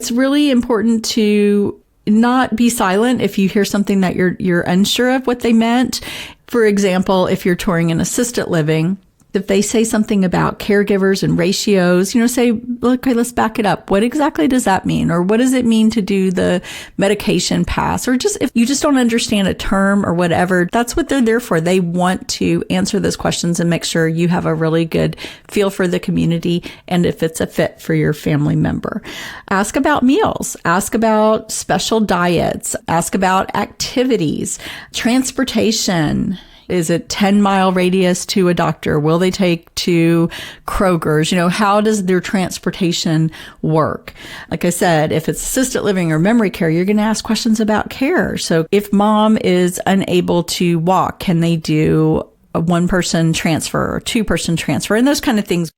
It's really important to not be silent if you hear something that you're unsure of what they meant. For example, if you're touring an assisted living, if they say something about caregivers and ratios, say, okay, let's back it up. What exactly does that mean? Or what does it mean to do the medication pass? Or just if you just don't understand a term or whatever, that's what they're there for. They want to answer those questions and make sure you have a really good feel for the community and if it's a fit for your family member. Ask about meals. Ask about special diets. Ask about activities, transportation. Is it 10-mile radius to a doctor? Will they take to Kroger's? How does their transportation work? Like I said, if it's assisted living or memory care, you're going to ask questions about care. So if mom is unable to walk, can they do a one-person transfer or two-person transfer and those kind of things?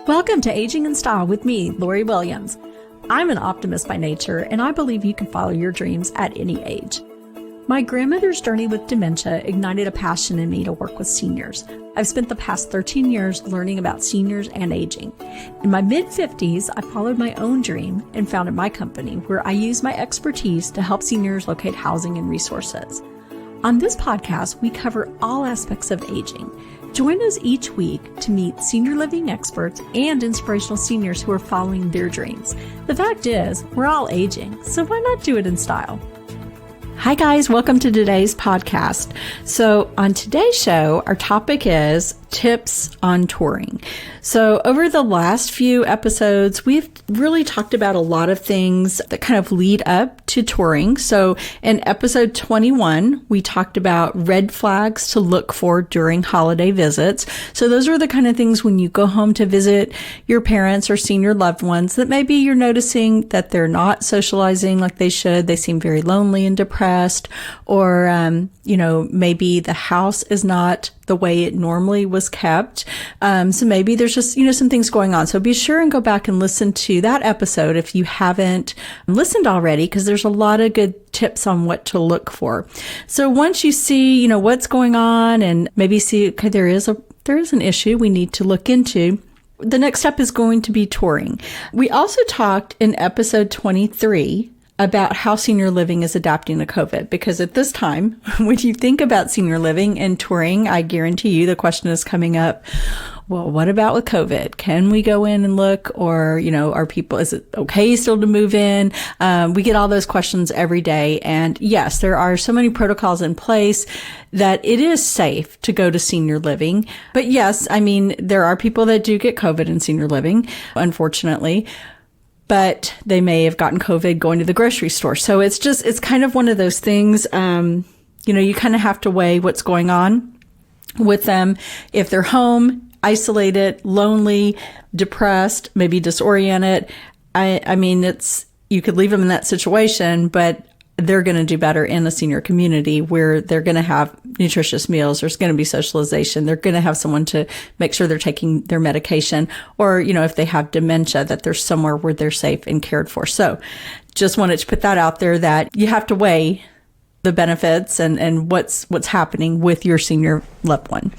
Welcome to Aging in Style with me, Lori Williams. I'm an optimist by nature, and I believe you can follow your dreams at any age. My grandmother's journey with dementia ignited a passion in me to work with seniors. I've spent the past 13 years learning about seniors and aging. In my mid-50s, I followed my own dream and founded my company where I use my expertise to help seniors locate housing and resources. On this podcast, we cover all aspects of aging. Join us each week to meet senior living experts and inspirational seniors who are following their dreams. The fact is, we're all aging, so why not do it in style? Hi guys, welcome to today's podcast. So on today's show, our topic is tips on touring. So over the last few episodes, we've really talked about a lot of things that kind of lead up to touring. So in episode 21, we talked about red flags to look for during holiday visits. So those are the kind of things when you go home to visit your parents or senior loved ones that maybe you're noticing that they're not socializing like they should. They seem very lonely and depressed, or, maybe the house is not the way it normally was kept. So maybe there's just, some things going on. So be sure and go back and listen to that episode if you haven't listened already, because there's a lot of good tips on what to look for. So once you see, what's going on and maybe see, okay, there is an issue we need to look into. The next step is going to be touring. We also talked in episode 23 about how senior living is adapting to COVID, because at this time, when you think about senior living and touring, I guarantee you the question is coming up, well, what about with COVID? Can we go in and look, or, is it okay still to move in? We get all those questions every day. And yes, there are so many protocols in place that it is safe to go to senior living. But yes, there are people that do get COVID in senior living, unfortunately. But they may have gotten COVID going to the grocery store. So it's kind of one of those things, you kind of have to weigh what's going on with them. If they're home, isolated, lonely, depressed, maybe disoriented, you could leave them in that situation, but they're going to do better in a senior community where they're going to have nutritious meals. There's going to be socialization. They're going to have someone to make sure they're taking their medication, or, if they have dementia, that there's somewhere where they're safe and cared for. So just wanted to put that out there, that you have to weigh the benefits and what's happening with your senior loved one.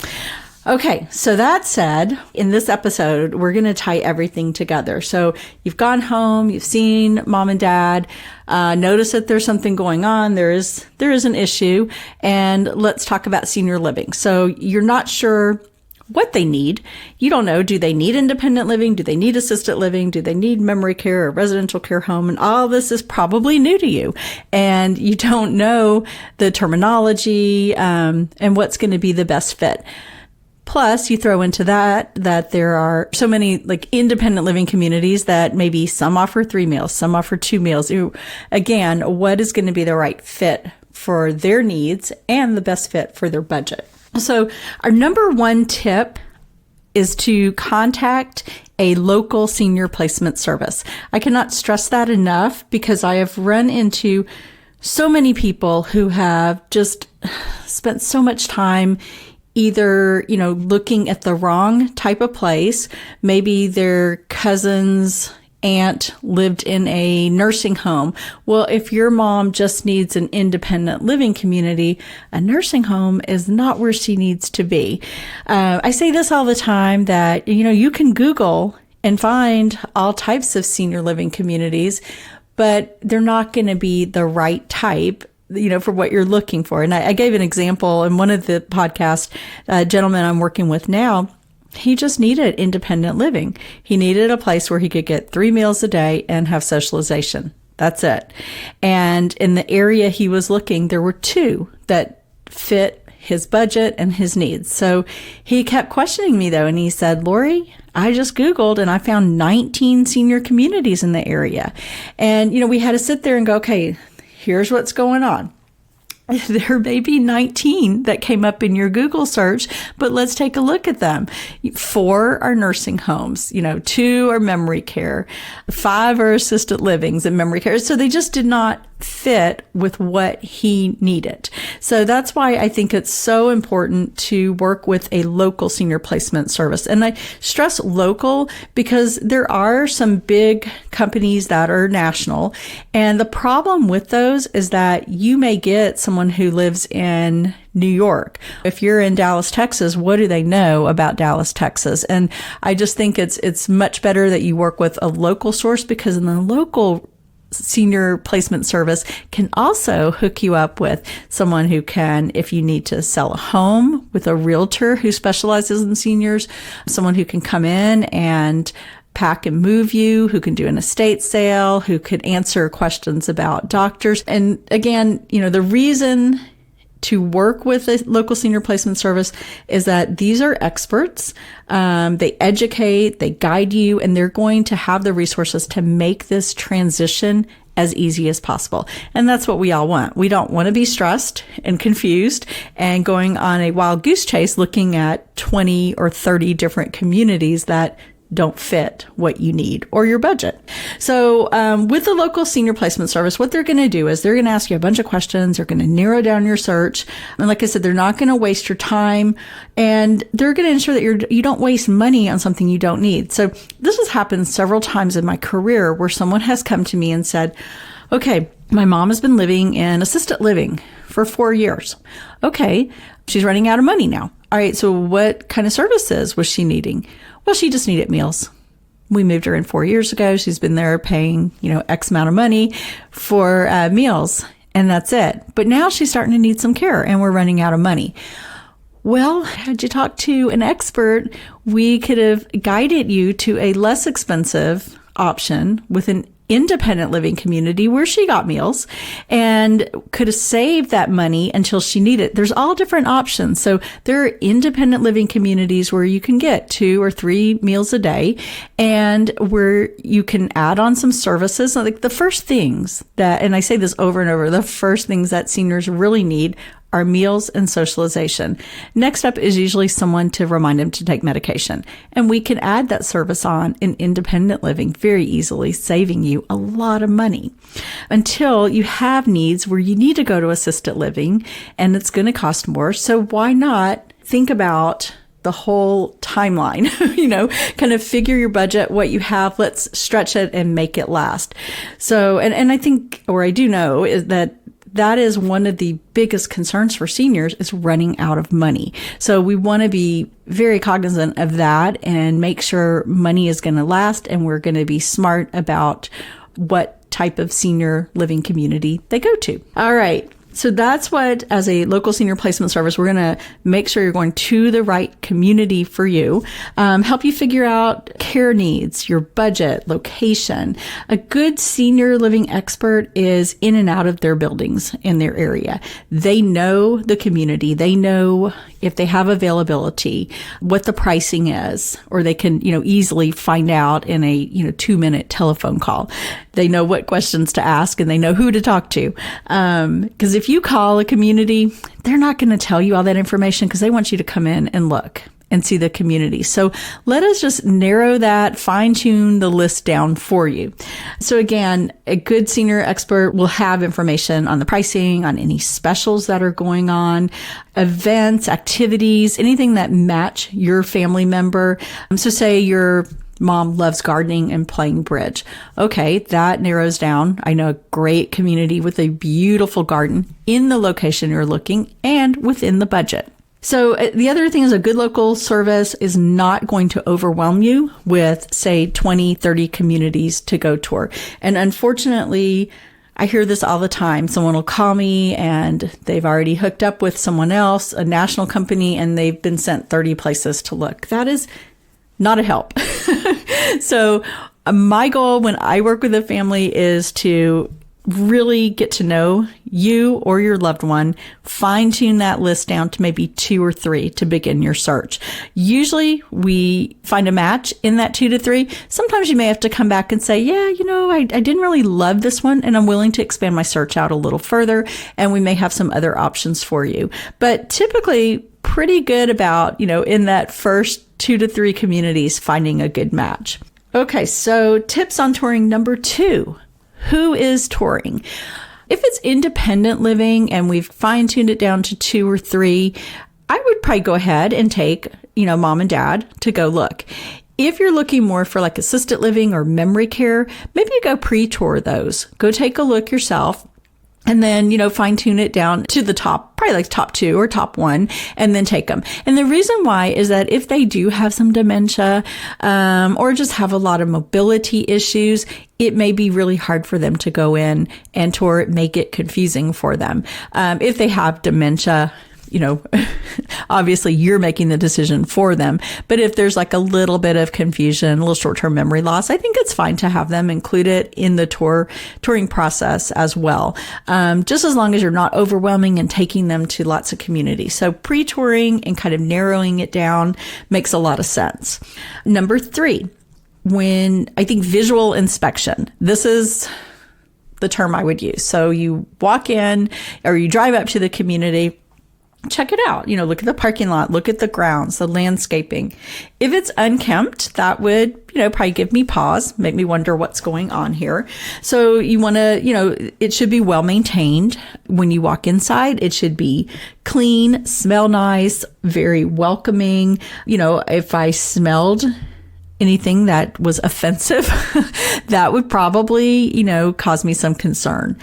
Okay, so that said, in this episode, we're going to tie everything together. So you've gone home, you've seen mom and dad, notice that there's something going on, there is an issue, and let's talk about senior living. So you're not sure what they need. You don't know, do they need independent living? Do they need assisted living? Do they need memory care or residential care home? And all this is probably new to you. And you don't know the terminology and what's going to be the best fit. Plus, you throw into that there are so many independent living communities that maybe some offer 3 meals, some offer 2 meals. Again, what is going to be the right fit for their needs and the best fit for their budget? So our number one tip is to contact a local senior placement service. I cannot stress that enough, because I have run into so many people who have just spent so much time either, looking at the wrong type of place. Maybe their cousin's aunt lived in a nursing home. Well, if your mom just needs an independent living community, a nursing home is not where she needs to be. I say this all the time, that, you can Google and find all types of senior living communities, but they're not going to be the right type, for what you're looking for. And I gave an example in one of the podcasts, a gentleman I'm working with now. He just needed independent living. He needed a place where he could get 3 meals a day and have socialization. That's it. And in the area he was looking, there were 2 that fit his budget and his needs. So he kept questioning me though. And he said, Lori, I just Googled and I found 19 senior communities in the area. And, we had to sit there and go, okay, here's what's going on. There may be 19 that came up in your Google search, but let's take a look at them. 4 are nursing homes, 2 are memory care, 5 are assisted livings and memory care. So they just did not fit with what he needed. So that's why I think it's so important to work with a local senior placement service. And I stress local because there are some big companies that are national. And the problem with those is that you may get someone who lives in New York. If you're in Dallas, Texas, what do they know about Dallas, Texas? And I just think it's much better that you work with a local source, because in the local senior placement service can also hook you up with someone who can, if you need to sell a home, with a realtor who specializes in seniors, someone who can come in and pack and move you, who can do an estate sale, who could answer questions about doctors. And again, the reason to work with a local senior placement service is that these are experts. They educate, they guide you, and they're going to have the resources to make this transition as easy as possible. And that's what we all want. We don't want to be stressed and confused and going on a wild goose chase looking at 20 or 30 different communities that don't fit what you need or your budget. So with the local senior placement service, what they're going to do is they're going to ask you a bunch of questions. They're going to narrow down your search. And like I said, they're not going to waste your time, and they're going to ensure that you don't waste money on something you don't need. So this has happened several times in my career where someone has come to me and said, okay, my mom has been living in assisted living for 4 years. Okay, she's running out of money now. All right, so what kind of services was she needing? Well, she just needed meals. We moved her in 4 years ago. She's been there paying, X amount of money for meals, and that's it. But now she's starting to need some care, and we're running out of money. Well, had you talked to an expert, we could have guided you to a less expensive option with an independent living community where she got meals and could have saved that money until she needed it. There's all different options. So there are independent living communities where you can get 2 or 3 meals a day, and where you can add on some services. Like the first things that, and I say this over and over, the first things that seniors really need are meals and socialization. Next up is usually someone to remind them to take medication. And we can add that service on in independent living very easily, saving you a lot of money until you have needs where you need to go to assisted living and it's going to cost more. So why not think about the whole timeline, kind of figure your budget, what you have, let's stretch it and make it last. So, and I think, or I do know, is that is one of the biggest concerns for seniors, is running out of money. So we want to be very cognizant of that and make sure money is going to last, and we're going to be smart about what type of senior living community they go to. All right. So that's what, as a local senior placement service, we're going to make sure you're going to the right community for you, help you figure out care needs, your budget, location. A good senior living expert is in and out of their buildings in their area. They know the community. They know if they have availability, what the pricing is, or they can, easily find out in a, 2-minute telephone call. They know what questions to ask and they know who to talk to. Because if you call a community, they're not going to tell you all that information because they want you to come in and look and see the community. So let us just narrow that, fine tune the list down for you. So again, a good senior expert will have information on the pricing, on any specials that are going on, events, activities, anything that match your family member. So say your mom loves gardening and playing bridge. Okay, that narrows down. I know a great community with a beautiful garden in the location you're looking and within the budget. So the other thing is a good local service is not going to overwhelm you with, say, 20, 30 communities to go tour. And unfortunately, I hear this all the time. Someone will call me and they've already hooked up with someone else, a national company, and they've been sent 30 places to look. That is not a help. So my goal when I work with a family is to really get to know you or your loved one, fine tune that list down to maybe 2 or 3 to begin your search. Usually we find a match in that 2 to 3. Sometimes you may have to come back and say, yeah, I didn't really love this one and I'm willing to expand my search out a little further, and we may have some other options for you. But typically pretty good about, in that first 2 to 3 communities, finding a good match. Okay, so tips on touring number 2. Who is touring? If it's independent living and we've fine-tuned it down to 2 or 3, I would probably go ahead and take, mom and dad to go look. If you're looking more for like assisted living or memory care, maybe you go pre-tour those. Go take a look yourself. And then, fine tune it down to the top, probably like top 2 or top 1, and then take them. And the reason why is that if they do have some dementia, or just have a lot of mobility issues, it may be really hard for them to go in and tour. It may get confusing for them. If they have dementia, obviously you're making the decision for them. But if there's like a little bit of confusion, a little short-term memory loss, I think it's fine to have them included in the touring process as well. Just as long as you're not overwhelming and taking them to lots of communities. So pre-touring and kind of narrowing it down makes a lot of sense. Number 3, when I think visual inspection, this is the term I would use. So you walk in or you drive up to the community, check it out. Look at the parking lot, look at the grounds, the landscaping. If it's unkempt, that would, probably give me pause, make me wonder what's going on here. So you want to, it should be well maintained. When you walk inside, it should be clean, smell nice, very welcoming. If I smelled anything that was offensive, that would probably, cause me some concern.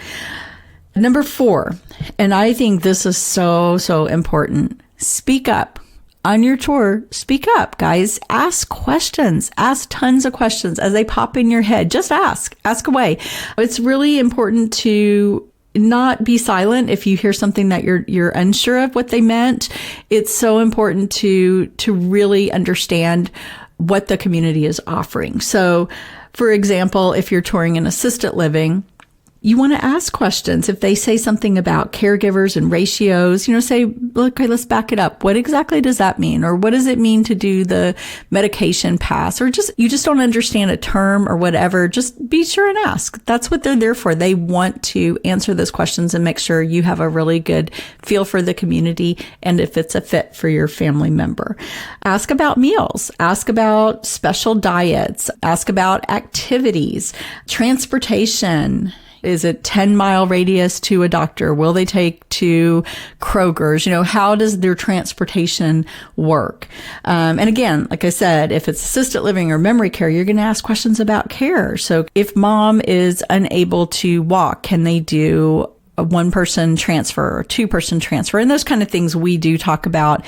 Number 4, and I think this is so, so important. Speak up. On your tour, speak up, guys. Ask questions. Ask tons of questions as they pop in your head. Just ask. Ask away. It's really important to not be silent if you hear something that you're unsure of what they meant. It's so important to really understand what the community is offering. So, for example, if you're touring an assisted living, you want to ask questions. If they say something about caregivers and ratios, say, look, let's back it up. What exactly does that mean? Or what does it mean to do the medication pass? Or you just don't understand a term or whatever. Just be sure and ask. That's what they're there for. They want to answer those questions and make sure you have a really good feel for the community and if it's a fit for your family member. Ask about meals. Ask about special diets. Ask about activities, transportation. Is it 10-mile radius to a doctor? Will they take to Kroger's? How does their transportation work? And again, like I said, if it's assisted living or memory care, you're going to ask questions about care. So if mom is unable to walk, can they do a 1-person transfer or 2-person transfer? And those kind of things we do talk about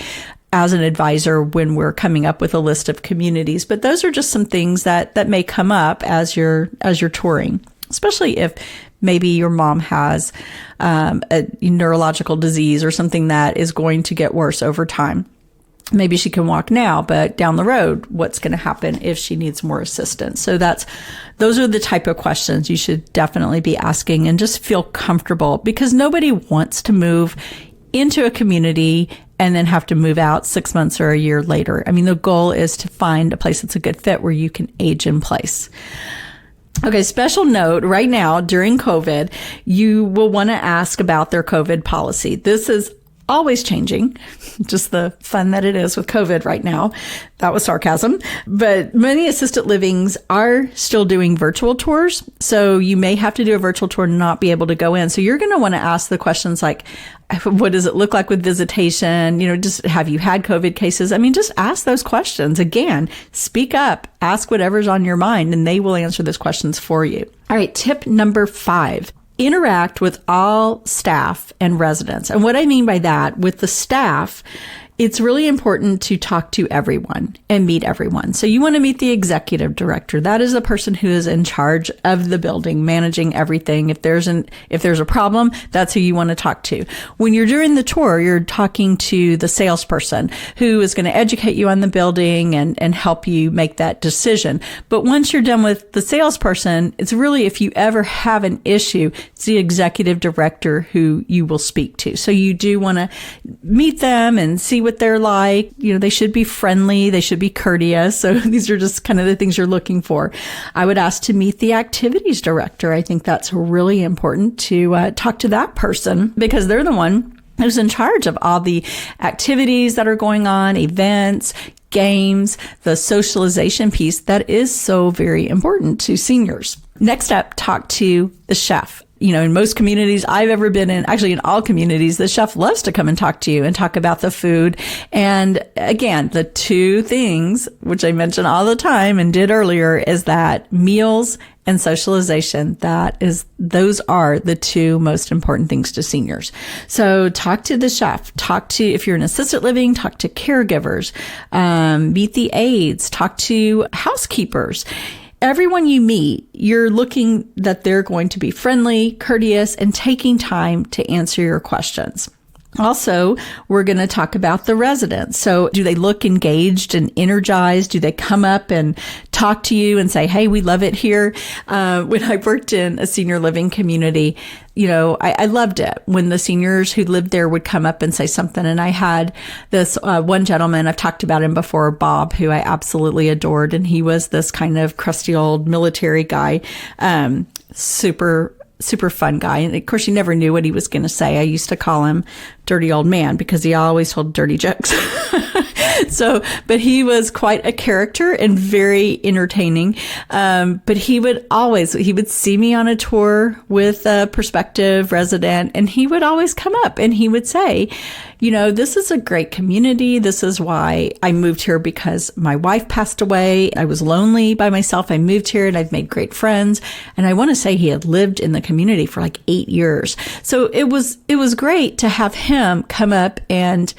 as an advisor when we're coming up with a list of communities. But those are just some things that may come up as you're touring, especially if maybe your mom has a neurological disease or something that is going to get worse over time. Maybe she can walk now, but down the road, what's going to happen if she needs more assistance? So those are the type of questions you should definitely be asking, and just feel comfortable, because nobody wants to move into a community and then have to move out 6 months or a year later. I mean, the goal is to find a place that's a good fit where you can age in place. Okay, special note, right now during COVID, you will want to ask about their COVID policy. This is always changing, just the fun that it is with COVID right now. That was sarcasm. But many assisted livings are still doing virtual tours. So you may have to do a virtual tour and not be able to go in. So you're going to want to ask the questions like, what does it look like with visitation? Just have you had COVID cases? I mean, just ask those questions. Again, speak up, ask whatever's on your mind, and they will answer those questions for you. All right, tip number 5. Interact with all staff and residents. And what I mean by that, with the staff, it's really important to talk to everyone and meet everyone. So you want to meet the executive director. That is the person who is in charge of the building, managing everything. If there's a problem, that's who you want to talk to. When you're doing the tour, you're talking to the salesperson who is going to educate you on the building and help you make that decision. But once you're done with the salesperson, it's really, if you ever have an issue, it's the executive director who you will speak to. So you do want to meet them and see what they're like. They should be friendly. They should be courteous. So these are just kind of the things you're looking for. I would ask to meet the activities director. I think that's really important to talk to that person, because they're the one who's in charge of all the activities that are going on, events, games, the socialization piece that is so very important to seniors. Next up, talk to the chef. In most communities I've ever been in, actually in all communities, the chef loves to come and talk to you and talk about the food. And again, the two things, which I mention all the time and did earlier, is that meals and socialization. Those are the two most important things to seniors. So talk to the chef, if you're in assisted living, talk to caregivers, meet the aides, talk to housekeepers. Everyone you meet, you're looking that they're going to be friendly, courteous, and taking time to answer your questions. Also, we're going to talk about the residents. So do they look engaged and energized? Do they come up and talk to you and say, hey, we love it here? When I worked in a senior living community, I loved it when the seniors who lived there would come up and say something. And I had this one gentleman, I've talked about him before, Bob, who I absolutely adored. And he was this kind of crusty old military guy, super fun guy. And of course, you never knew what he was going to say. I used to call him dirty old man because he always told dirty jokes. But he was quite a character and very entertaining. But he would see me on a tour with a prospective resident, and he would always come up and he would say, this is a great community. This is why I moved here, because my wife passed away. I was lonely by myself. I moved here and I've made great friends. And I want to say he had lived in the community for like 8 years. So it was great to have him come up and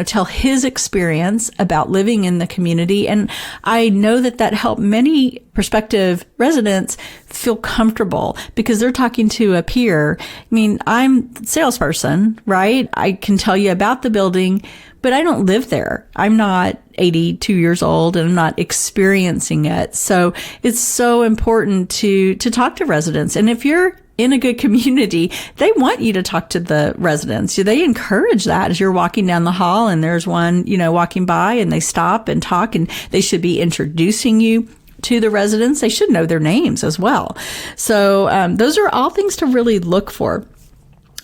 tell his experience about living in the community. And I know that helped many prospective residents feel comfortable because they're talking to a peer. I mean, I'm a salesperson, right? I can tell you about the building, but I don't live there. I'm not 82 years old and I'm not experiencing it. So it's so important to talk to residents. And if you're in a good community, they want you to talk to the residents. They encourage that as you're walking down the hall and there's one, walking by and they stop and talk, and they should be introducing you to the residents. They should know their names as well. So those are all things to really look for.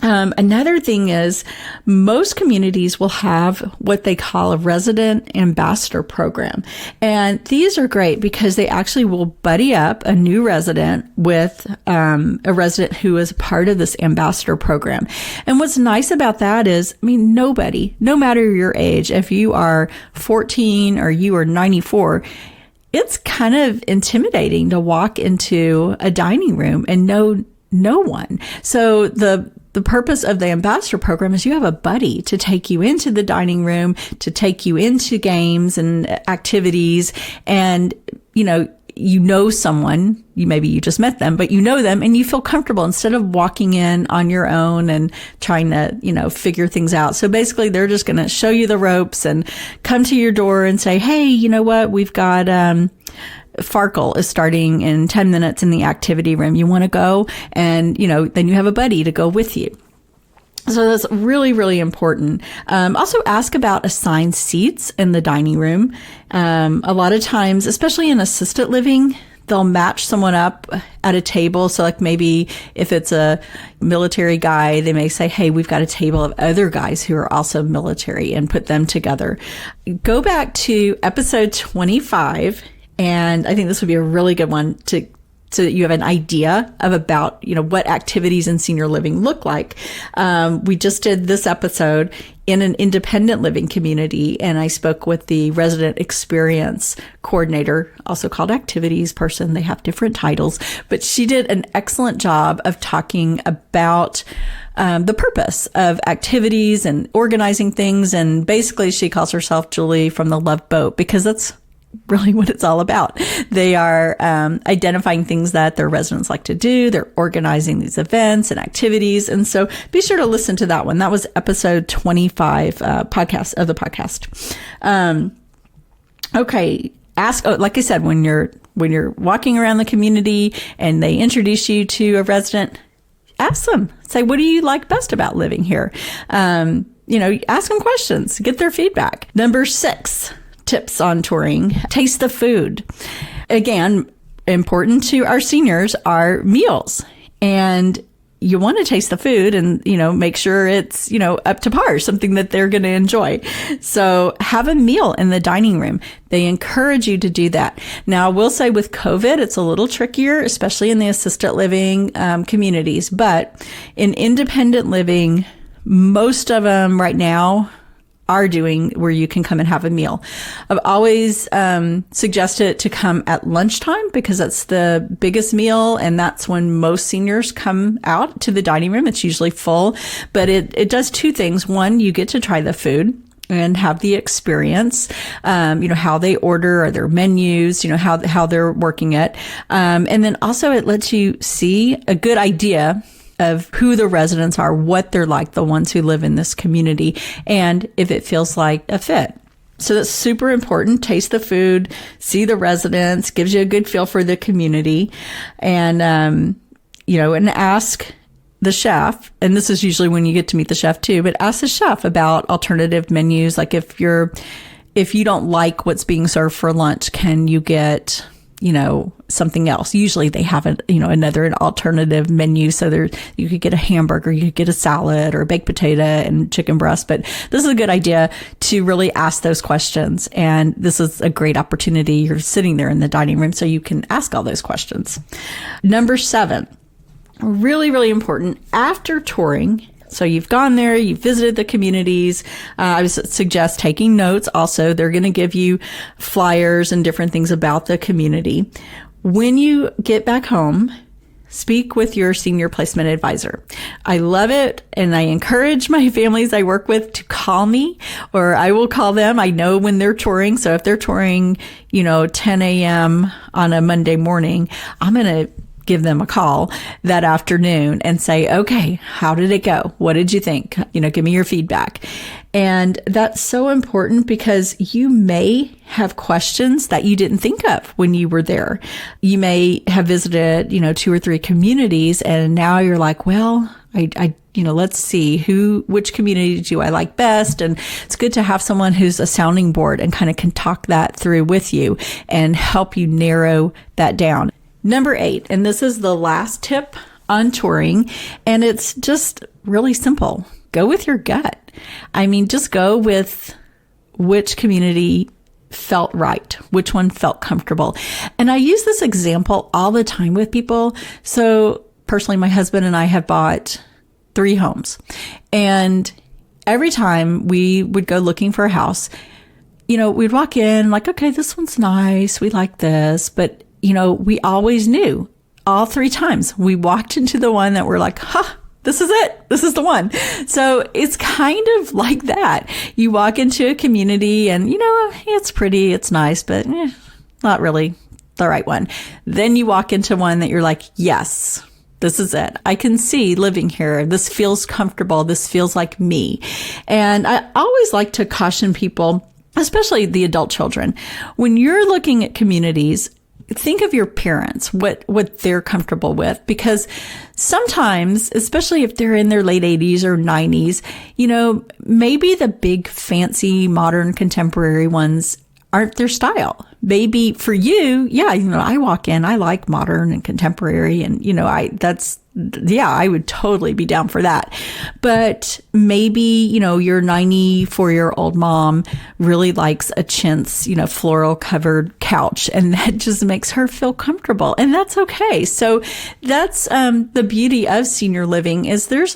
Another thing is most communities will have what they call a resident ambassador program. And these are great because they actually will buddy up a new resident with a resident who is part of this ambassador program. And what's nice about that is, nobody, no matter your age, if you are 14 or you are 94, it's kind of intimidating to walk into a dining room and know no one. So the purpose of the ambassador program is you have a buddy to take you into the dining room, to take you into games and activities, and someone, maybe you just met them, but you know them and you feel comfortable instead of walking in on your own and trying to, figure things out. So basically they're just going to show you the ropes and come to your door and say, hey, you know what, we've got, Farkle is starting in 10 minutes in the activity room. You want to go? And, then you have a buddy to go with you. So that's really, really important. Also ask about assigned seats in the dining room. A lot of times, especially in assisted living, they'll match someone up at a table. So like maybe if it's a military guy, they may say, hey, we've got a table of other guys who are also military, and put them together. Go back to episode 25. And I think this would be a really good one to so that you have an idea of about, what activities in senior living look like. We just did this episode in an independent living community, and I spoke with the resident experience coordinator, also called activities person. They have different titles, but she did an excellent job of talking about the purpose of activities and organizing things. And basically she calls herself Julie from the Love Boat, because that's really what it's all about. They are identifying things that their residents like to do. They're organizing these events and activities. And so be sure to listen to that one. That was episode 25 podcast of the podcast. Okay. Like I said, when you're walking around the community and they introduce you to a resident, ask them, say, what do you like best about living here? Ask them questions, get their feedback. Number 6. Tips on touring. Taste the food. Again, important to our seniors are meals. And you want to taste the food and, make sure it's, up to par, something that they're going to enjoy. So have a meal in the dining room. They encourage you to do that. Now, I will say with COVID, it's a little trickier, especially in the assisted living communities. But in independent living, most of them right now are doing where you can come and have a meal. I've always suggested to come at lunchtime, because that's the biggest meal, and that's when most seniors come out to the dining room. It's usually full, but it does two things. One, you get to try the food and have the experience, how they order, or their menus, how they're working it. And then also it lets you see a good idea of who the residents are, what they're like, the ones who live in this community, and if it feels like a fit. So that's super important. Taste the food, see the residents, gives you a good feel for the community, and, and ask the chef, and this is usually when you get to meet the chef too, but ask the chef about alternative menus. Like if you don't like what's being served for lunch, can you get, something else? Usually they have an alternative menu. So you could get a hamburger, you could get a salad or a baked potato and chicken breast. But this is a good idea to really ask those questions. And this is a great opportunity. You're sitting there in the dining room, so you can ask all those questions. Number 7, really, really important. After touring, so you've gone there, you've visited the communities. I would suggest taking notes. Also, they're going to give you flyers and different things about the community. When you get back home, speak with your senior placement advisor. I love it, and I encourage my families I work with to call me, or I will call them. I know when they're touring. So if they're touring, 10 a.m. on a Monday morning, I'm going to give them a call that afternoon and say, okay, how did it go? What did you think? Give me your feedback. And that's so important, because you may have questions that you didn't think of when you were there. You may have visited, 2 or 3 communities, and now you're like, well, I let's see which community do I like best? And it's good to have someone who's a sounding board and kind of can talk that through with you and help you narrow that down. Number 8, and this is the last tip on touring, and it's just really simple. Go with your gut. Just go with which community felt right, which one felt comfortable. And I use this example all the time with people. So personally, my husband and I have bought 3 homes, and every time we would go looking for a house, we'd walk in like, okay, this one's nice. We like this, but we always knew all 3 times we walked into the one that we're like, this is it. This is the one. So it's kind of like that. You walk into a community and, it's pretty, it's nice, but not really the right one. Then you walk into one that you're like, yes, this is it. I can see living here. This feels comfortable. This feels like me. And I always like to caution people, especially the adult children, when you're looking at communities, think of your parents, what they're comfortable with, because sometimes, especially if they're in their late 80s or 90s, maybe the big fancy modern contemporary ones aren't their style. Maybe for you, I walk in, I like modern and contemporary, and that's yeah, I would totally be down for that. But maybe, your 94-year-old mom really likes a chintz, floral covered couch, and that just makes her feel comfortable. And that's okay. So that's the beauty of senior living is there's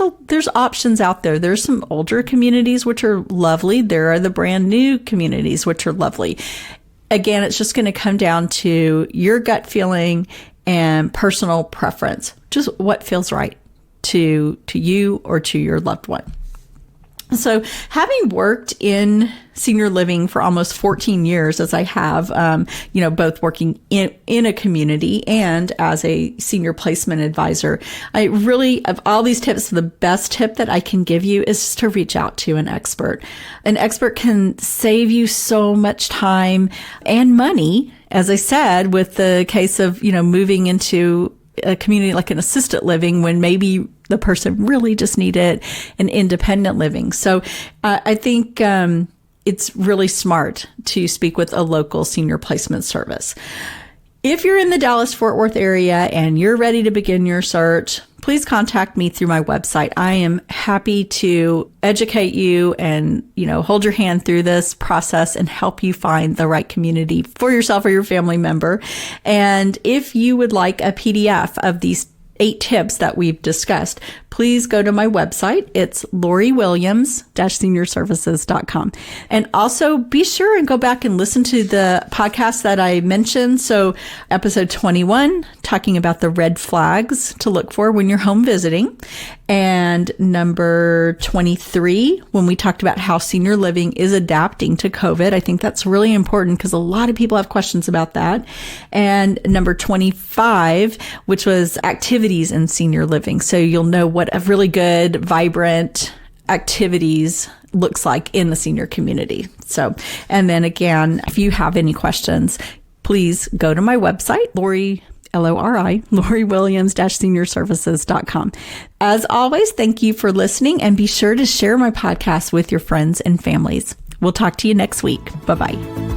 options out there. There's some older communities, which are lovely. There are the brand new communities, which are lovely. Again, it's just going to come down to your gut feeling and personal preference, just what feels right to you or to your loved one. So having worked in senior living for almost 14 years, as I have, both working in a community and as a senior placement advisor, I really, of all these tips, the best tip that I can give you is to reach out to an expert. An expert can save you so much time and money, as I said, with the case of, moving into a community like an assisted living when maybe the person really just needed an independent living. So I think it's really smart to speak with a local senior placement service. If you're in the Dallas-Fort Worth area and you're ready to begin your search, please contact me through my website. I am happy to educate you and, hold your hand through this process and help you find the right community for yourself or your family member. And if you would like a PDF of these 8 tips that we've discussed, please go to my website. It's LoriWilliams-seniorservices.com. And also be sure and go back and listen to the podcast that I mentioned. So episode 21, talking about the red flags to look for when you're home visiting. And number 23, when we talked about how senior living is adapting to COVID. I think that's really important because a lot of people have questions about that. And number 25, which was activities in senior living. So you'll know what a really good, vibrant activities looks like in the senior community. So, and then again, if you have any questions, please go to my website, LoriWilliams-seniorservices.com. As always, thank you for listening and be sure to share my podcast with your friends and families. We'll talk to you next week. Bye-bye.